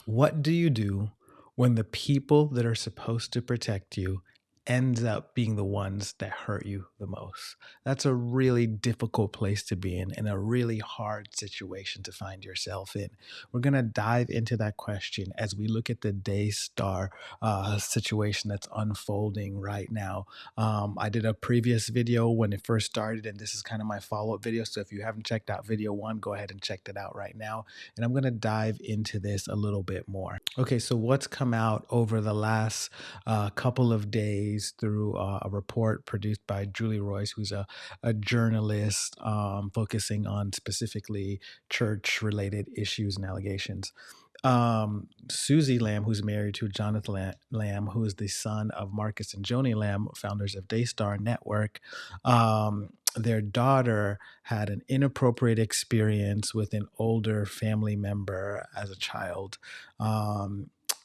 What do you do when the people that are supposed to protect you ends up being the ones that hurt you the most? That's a really difficult place to be in and a really hard situation to find yourself in. We're going to dive into that question as we look at the Daystar situation that's unfolding right now. I did a previous video when it first started, and this is kind of my follow-up video. So if you haven't checked out video one, go ahead and check that out right now, and I'm going to dive into this a little bit more. Okay, so what's come out over the last couple of days through a report produced by Julie Royce, who's a journalist focusing on specifically church related issues and allegations. Susie Lamb, who's married to Jonathan Lamb, who is the son of Marcus and Joni Lamb, founders of Daystar Network. Their daughter had an inappropriate experience with an older family member as a child.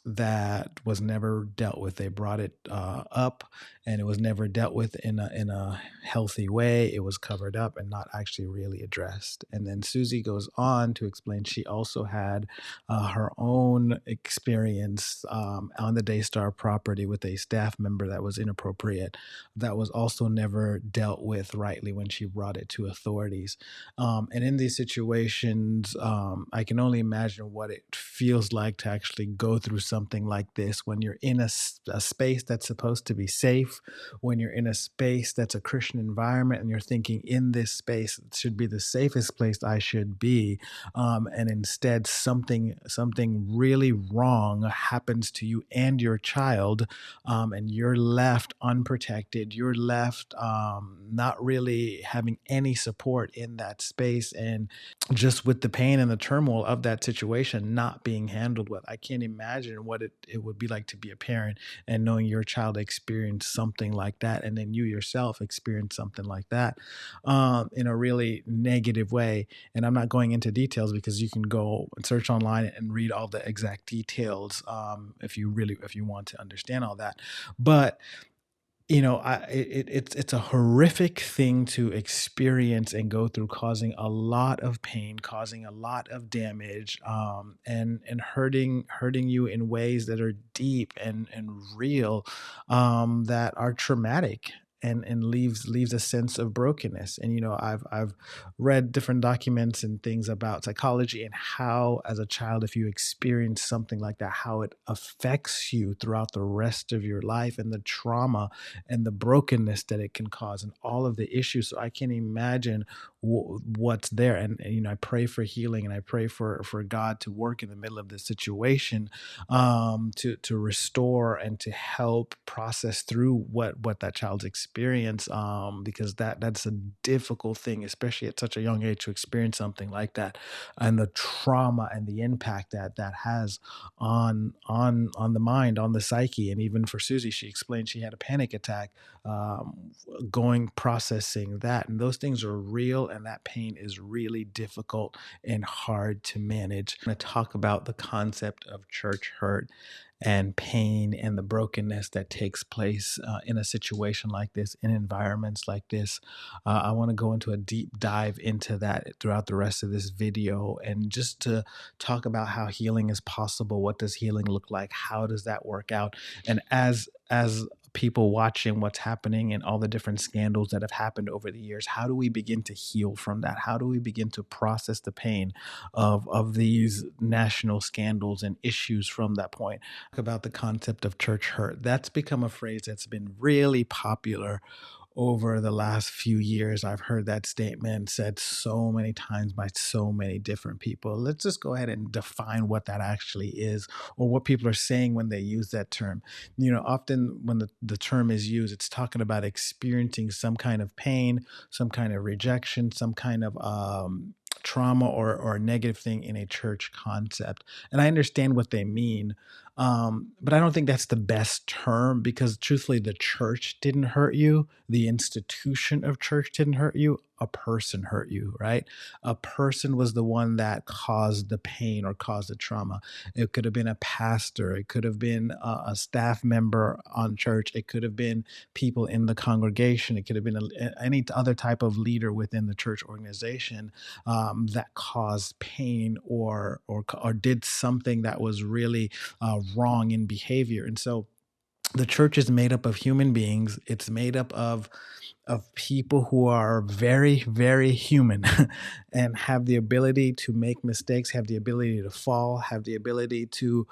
That was never dealt with. They brought it up, and it was never dealt with in a healthy way. It was covered up and not actually really addressed. And then Susie goes on to explain she also had her own experience on the Daystar property with a staff member that was inappropriate, that was also never dealt with rightly when she brought it to authorities. And in these situations, I can only imagine what it feels like to actually go through something like this when you're in a space that's supposed to be safe, when you're in a space that's a Christian environment, and you're thinking, in this space it should be the safest place I should be, and instead something really wrong happens to you and your child, and you're left unprotected. You're left not really having any support in that space, and just with the pain and the turmoil of that situation not being handled with. I can't imagine what it would be like to be a parent and knowing your child experienced something like that, and then you yourself experience something like that in a really negative way. And I'm not going into details because you can go and search online and read all the exact details if you want to understand all that. But it's a horrific thing to experience and go through, causing a lot of pain, causing a lot of damage, and hurting you in ways that are deep and real, that are traumatic. And leaves a sense of brokenness. And I've read different documents and things about psychology and how, as a child, if you experience something like that, how it affects you throughout the rest of your life, and the trauma and the brokenness that it can cause, and all of the issues. So I can imagine what's there. And I pray for healing, and I pray for God to work in the middle of this situation, to restore and to help process through what that child's experience, because that's a difficult thing, especially at such a young age, to experience something like that, and the trauma and the impact that has on the mind, on the psyche. And even for Susie, she explained she had a panic attack, going processing that, and those things are real, and that pain is really difficult and hard to manage. I'm going to talk about the concept of church hurt and pain and the brokenness that takes place in a situation like this, in environments like this. I want to go into a deep dive into that throughout the rest of this video, and just to talk about how healing is possible. What does healing look like? How does that work out? And as people watching what's happening and all the different scandals that have happened over the years, how do we begin to heal from that? How do we begin to process the pain of these national scandals and issues from that point? About the concept of church hurt. That's become a phrase that's been really popular over the last few years. I've heard that statement said so many times by so many different people. Let's just go ahead and define what that actually is, or what people are saying when they use that term. Often when the term is used, it's talking about experiencing some kind of pain, some kind of rejection, some kind of trauma, or a negative thing in a church concept. And I understand what they mean, but I don't think that's the best term, because truthfully, the church didn't hurt you. The institution of church didn't hurt you. a person hurt you, right? A person was the one that caused the pain or caused the trauma. It could have been a pastor, it could have been a staff member on church, it could have been people in the congregation, it could have been any other type of leader within the church organization that caused pain or did something that was really wrong in behavior. And so the church is made up of human beings. It's made up of people who are very, very human and have the ability to make mistakes, have the ability to fall, have the ability to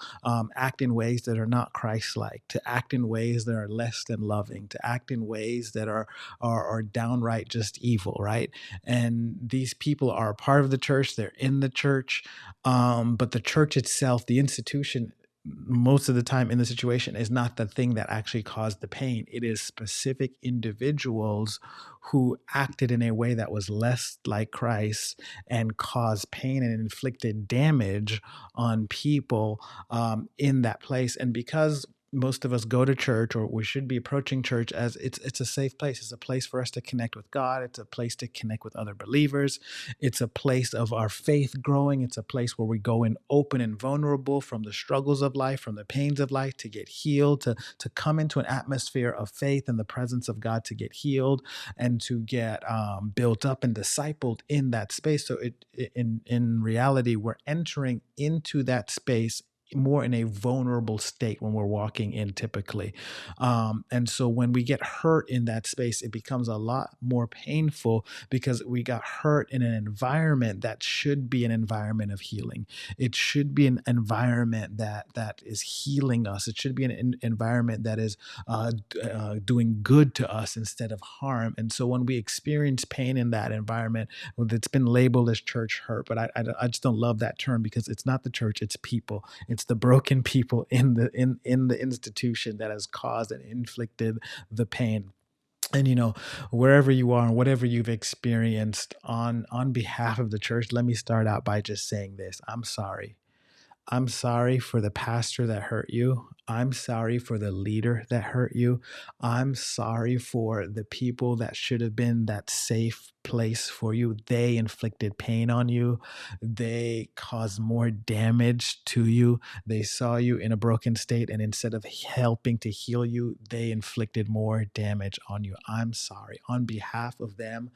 act in ways that are not Christ-like, to act in ways that are less than loving, to act in ways that are downright just evil, right? And these people are a part of the church. They're in the church, but the church itself, the institution, most of the time in the situation is not the thing that actually caused the pain. It is specific individuals who acted in a way that was less like Christ and caused pain and inflicted damage on people in that place. And because most of us go to church, or we should be approaching church as it's a safe place. It's a place for us to connect with God. It's a place to connect with other believers. It's a place of our faith growing. It's a place where we go in open and vulnerable from the struggles of life, from the pains of life, to get healed, to come into an atmosphere of faith in the presence of God, to get healed and to get built up and discipled in that space. So in reality, we're entering into that space more in a vulnerable state when we're walking in typically. And so when we get hurt in that space, it becomes a lot more painful because we got hurt in an environment that should be an environment of healing. It should be an environment that is healing us. It should be an environment that is doing good to us instead of harm. And so when we experience pain in that environment, well, it's been labeled as church hurt, but I just don't love that term because it's not the church, it's people. It's the broken people in the institution that has caused and inflicted the pain. And wherever you are and whatever you've experienced on behalf of the church, let me start out by just saying this. I'm sorry. I'm sorry for the pastor that hurt you. I'm sorry for the leader that hurt you. I'm sorry for the people that should have been that safe place for you. They inflicted pain on you. They caused more damage to you. They saw you in a broken state, and instead of helping to heal you, they inflicted more damage on you. I'm sorry. On behalf of them,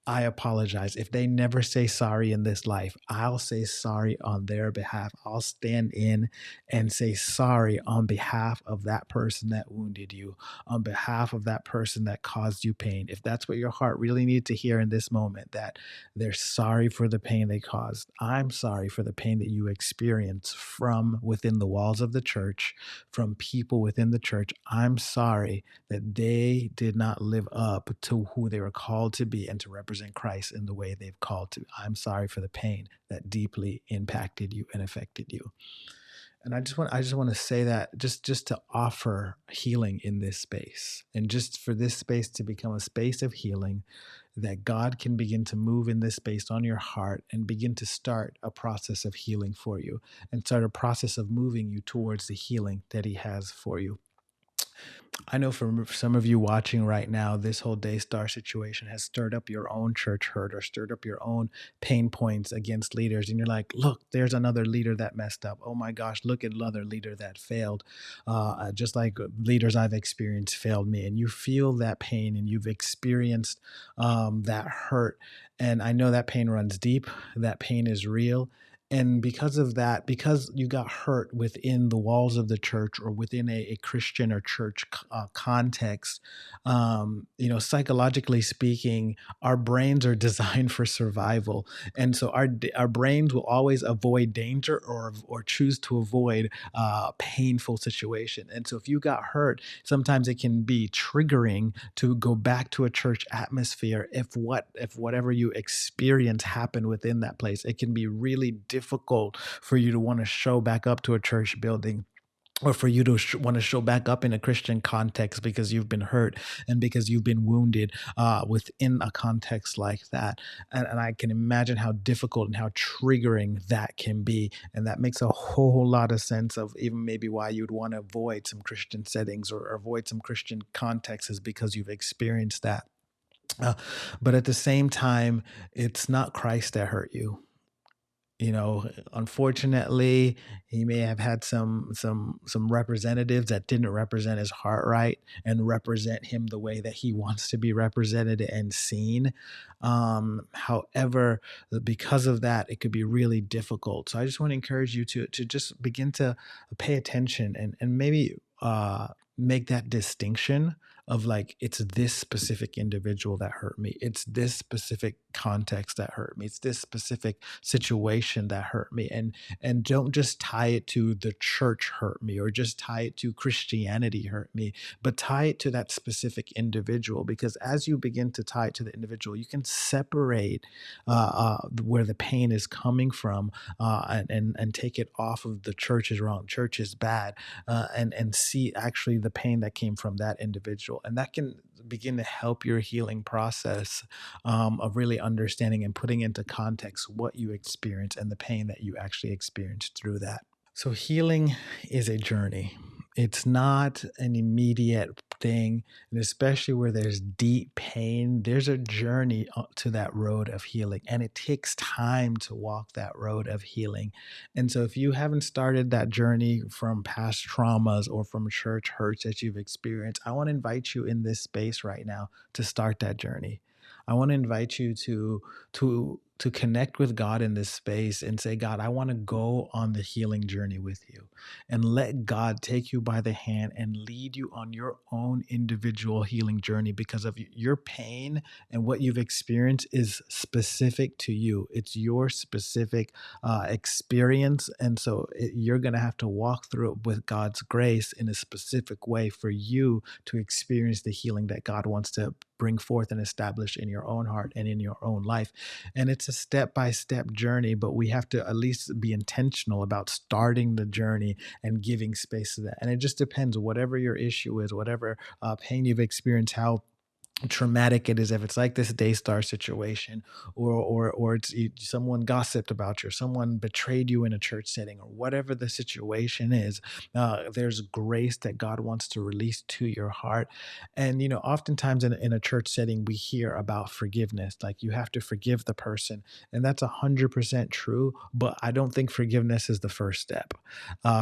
I apologize. If they never say sorry in this life, I'll say sorry on their behalf. I'll stand in and say sorry on behalf of that person that wounded you, on behalf of that person that caused you pain. If that's what your heart really needs to hear in this moment, that they're sorry for the pain they caused, I'm sorry for the pain that you experience from within the walls of the church, from people within the church. I'm sorry that they did not live up to who they were called to be and to represent Christ in the way they've called to. I'm sorry for the pain that deeply impacted you and affected you. And I just want to say that just to offer healing in this space, and just for this space to become a space of healing, that God can begin to move in this space on your heart and begin to start a process of healing for you, and start a process of moving you towards the healing that he has for you. I know for some of you watching right now, this whole Daystar situation has stirred up your own church hurt or stirred up your own pain points against leaders. And you're like, look, there's another leader that messed up. Oh my gosh, look at another leader that failed. Just like leaders I've experienced failed me. And you feel that pain and you've experienced that hurt. And I know that pain runs deep, that pain is real. And because of that, because you got hurt within the walls of the church or within a Christian or church context, psychologically speaking, our brains are designed for survival, and so our brains will always avoid danger or choose to avoid painful situation. And so, if you got hurt, sometimes it can be triggering to go back to a church atmosphere. If whatever you experience happened within that place, it can be really difficult for you to want to show back up to a church building, or for you to want to show back up in a Christian context because you've been hurt and because you've been wounded within a context like that. And I can imagine how difficult and how triggering that can be. And that makes a whole lot of sense of even maybe why you'd want to avoid some Christian settings or avoid some Christian contexts, is because you've experienced that. Uh, but at the same time, it's not Christ that hurt you. You know, unfortunately, he may have had some representatives that didn't represent his heart right and represent him the way that he wants to be represented and seen. However, because of that, it could be really difficult. So I just want to encourage you to just begin to pay attention and maybe make that distinction of like, it's this specific individual that hurt me. It's this specific context that hurt me. It's this specific situation that hurt me. And don't just tie it to the church hurt me or just tie it to Christianity hurt me, but tie it to that specific individual. Because as you begin to tie it to the individual, you can separate where the pain is coming from, and take it off of the church is wrong, church is bad, and see actually the pain that came from that individual, and that can begin to help your healing process, of really understanding and putting into context what you experience and the pain that you actually experienced through that. So, healing is a journey. It's not an immediate thing. And especially where there's deep pain, there's a journey to that road of healing. And it takes time to walk that road of healing. And so, if you haven't started that journey from past traumas or from church hurts that you've experienced, I want to invite you in this space right now to start that journey. I want to invite you to connect with God in this space and say, God, I want to go on the healing journey with you, and let God take you by the hand and lead you on your own individual healing journey, because of your pain and what you've experienced is specific to you. It's your specific experience. And so you're going to have to walk through it with God's grace in a specific way for you to experience the healing that God wants to bring forth and establish in your own heart and in your own life. And it's a step by step journey, but we have to at least be intentional about starting the journey and giving space to that. And it just depends, whatever your issue is, whatever pain you've experienced, how traumatic it is, if it's like this Daystar situation, or it's someone gossiped about you, or someone betrayed you in a church setting, or whatever the situation is, there's grace that God wants to release to your heart. And oftentimes in a church setting we hear about forgiveness, like you have to forgive the person, and that's 100% true, but I don't think forgiveness is the first step.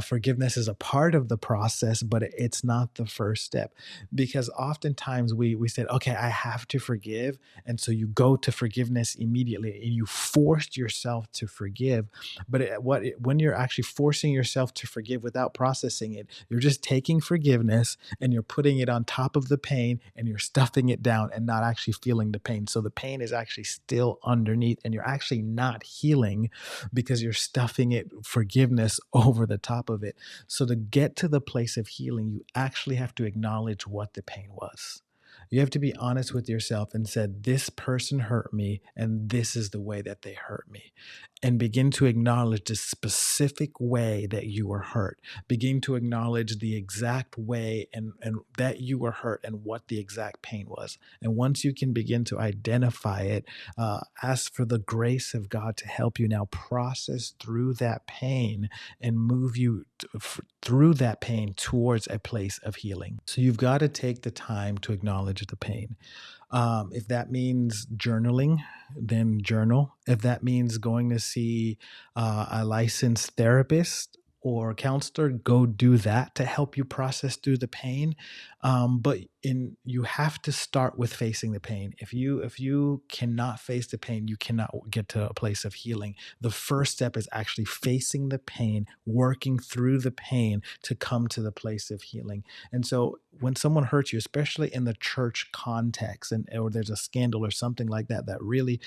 Forgiveness is a part of the process, but it's not the first step, because oftentimes we said, okay, I have to forgive, and so you go to forgiveness immediately and you forced yourself to forgive. But when you're actually forcing yourself to forgive without processing it, you're just taking forgiveness and you're putting it on top of the pain, and you're stuffing it down and not actually feeling the pain. So the pain is actually still underneath, and you're actually not healing because you're stuffing it, forgiveness, over the top of it. So to get to the place of healing, you actually have to acknowledge what the pain was. You have to be honest with yourself and said, this person hurt me, and this is the way that they hurt me. And begin to acknowledge the specific way that you were hurt. Begin to acknowledge the exact way and that you were hurt and what the exact pain was. And once you can begin to identify it, ask for the grace of God to help you now process through that pain and move you through that pain towards a place of healing. So you've got to take the time to acknowledge the pain. If that means journaling, then journal. If that means going to see a licensed therapist or counselor, go do that to help you process through the pain. But you have to start with facing the pain. If you cannot face the pain, you cannot get to a place of healing. The first step is actually facing the pain, working through the pain to come to the place of healing. And so when someone hurts you, especially in the church context, or there's a scandal or something like that that really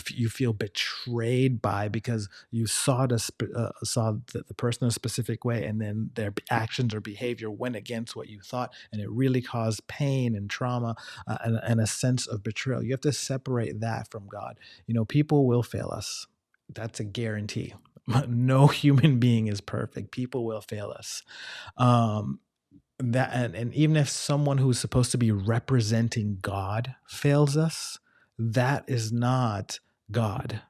you feel betrayed by, because you saw the person in a specific way, and then their actions or behavior went against what you thought, and it really caused pain and trauma, and a sense of betrayal. You have to separate that from God. People will fail us. That's a guarantee. No human being is perfect. People will fail us. Um, that and even if someone who's supposed to be representing God fails us, that is not God.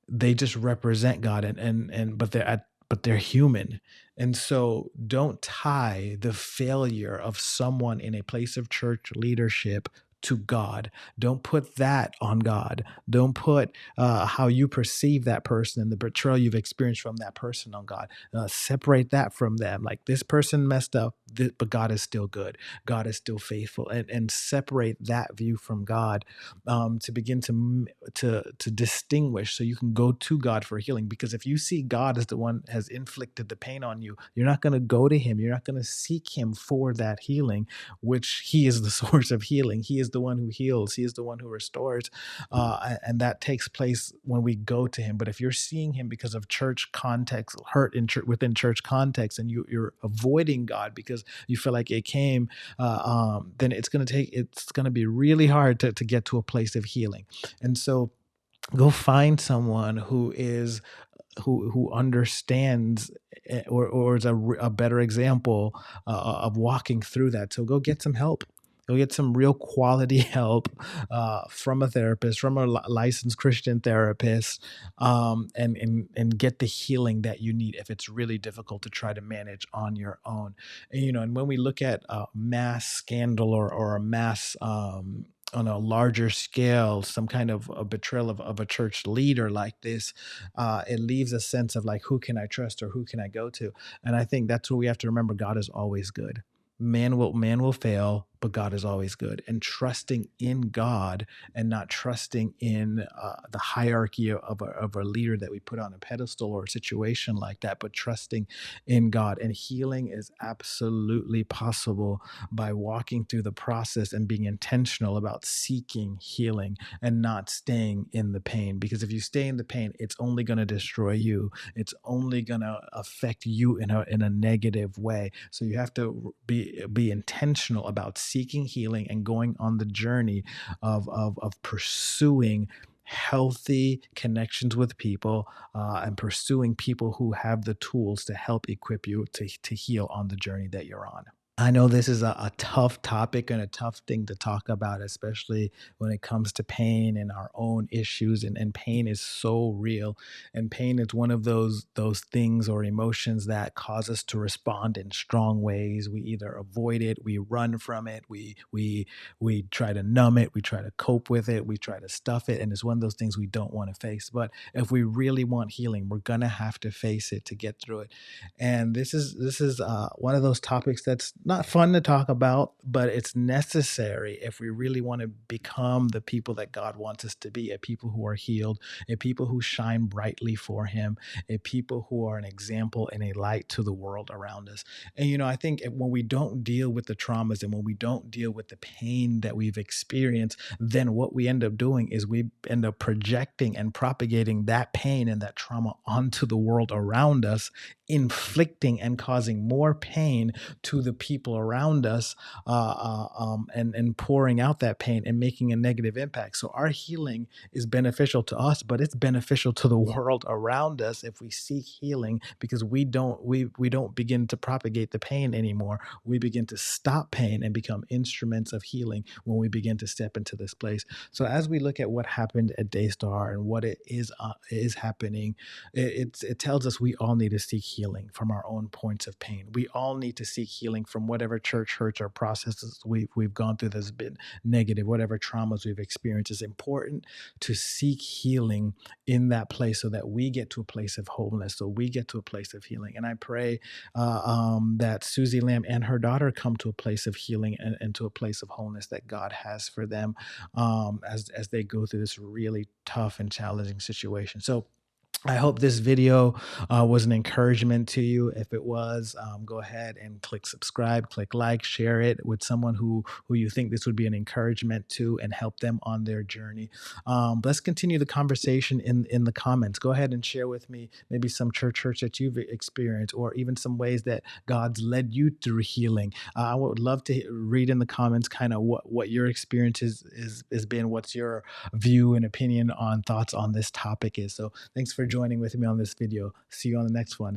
They just represent God, and but they're human. And so don't tie the failure of someone in a place of church leadership to God. Don't put that on God. Don't put how you perceive that person and the betrayal you've experienced from that person on God. Separate that from them. Like, this person messed up, but God is still good. God is still faithful, and separate that view from God, to begin to distinguish, so you can go to God for healing. Because if you see God as the one has inflicted the pain on you, you're not going to go to Him. You're not going to seek Him for that healing, which He is the source of healing. He is the one who heals. He is the one who restores, and that takes place when we go to Him. But if you're seeing Him because of church context, hurt in church, within church context, and you're avoiding God because you feel like it came, then it's going to be really hard to get to a place of healing. And so go find someone who understands, or is a better example of walking through that. So go get some help. Go get some real quality help from a therapist, from a licensed Christian therapist, and get the healing that you need if it's really difficult to try to manage on your own. And when we look at mass scandal, or a mass, on a larger scale, some kind of a betrayal of a church leader like this, it leaves a sense of like, who can I trust, or who can I go to? And I think that's what we have to remember. God is always good. Man will fail, but God is always good. And trusting in God, and not trusting in the hierarchy of a leader that we put on a pedestal, or a situation like that, but trusting in God. And healing is absolutely possible by walking through the process and being intentional about seeking healing, and not staying in the pain. Because if you stay in the pain, it's only going to destroy you. It's only going to affect you in a negative way. So you have to be intentional about seeking healing, and going on the journey of pursuing healthy connections with people, and pursuing people who have the tools to help equip you to heal on the journey that you're on. I know this is a tough topic and a tough thing to talk about, especially when it comes to pain and our own issues. And pain is so real. And pain is one of those things or emotions that cause us to respond in strong ways. We either avoid it, we run from it, we try to numb it, we try to cope with it, we try to stuff it. And it's one of those things we don't want to face. But if we really want healing, we're gonna have to face it to get through it. And this is one of those topics that's not fun to talk about, but it's necessary if we really want to become the people that God wants us to be, a people who are healed, a people who shine brightly for Him, a people who are an example and a light to the world around us. And I think when we don't deal with the traumas, and when we don't deal with the pain that we've experienced, then what we end up doing is we end up projecting and propagating that pain and that trauma onto the world around us, inflicting and causing more pain to the people around us, and pouring out that pain and making a negative impact. So our healing is beneficial to us, but it's beneficial to the world around us if we seek healing, because we don't begin to propagate the pain anymore. We begin to stop pain and become instruments of healing when we begin to step into this place. So as we look at what happened at Daystar and what it is happening, it tells us we all need to seek healing from our own points of pain. We all need to seek healing from whatever church hurts or processes we've gone through that's been negative, whatever traumas we've experienced. It's important to seek healing in that place, so that we get to a place of wholeness, so we get to a place of healing. And I pray that Susie Lamb and her daughter come to a place of healing, and to a place of wholeness that God has for them, as they go through this really tough and challenging situation. So I hope this video was an encouragement to you. If it was, go ahead and click subscribe, click like, share it with someone who you think this would be an encouragement to, and help them on their journey. Let's continue the conversation in the comments. Go ahead and share with me maybe some church hurts that you've experienced, or even some ways that God's led you through healing. I would love to read in the comments kind of what your experience has been, what's your view and opinion on thoughts on this topic is. So thanks for joining with me on this video. See you on the next one.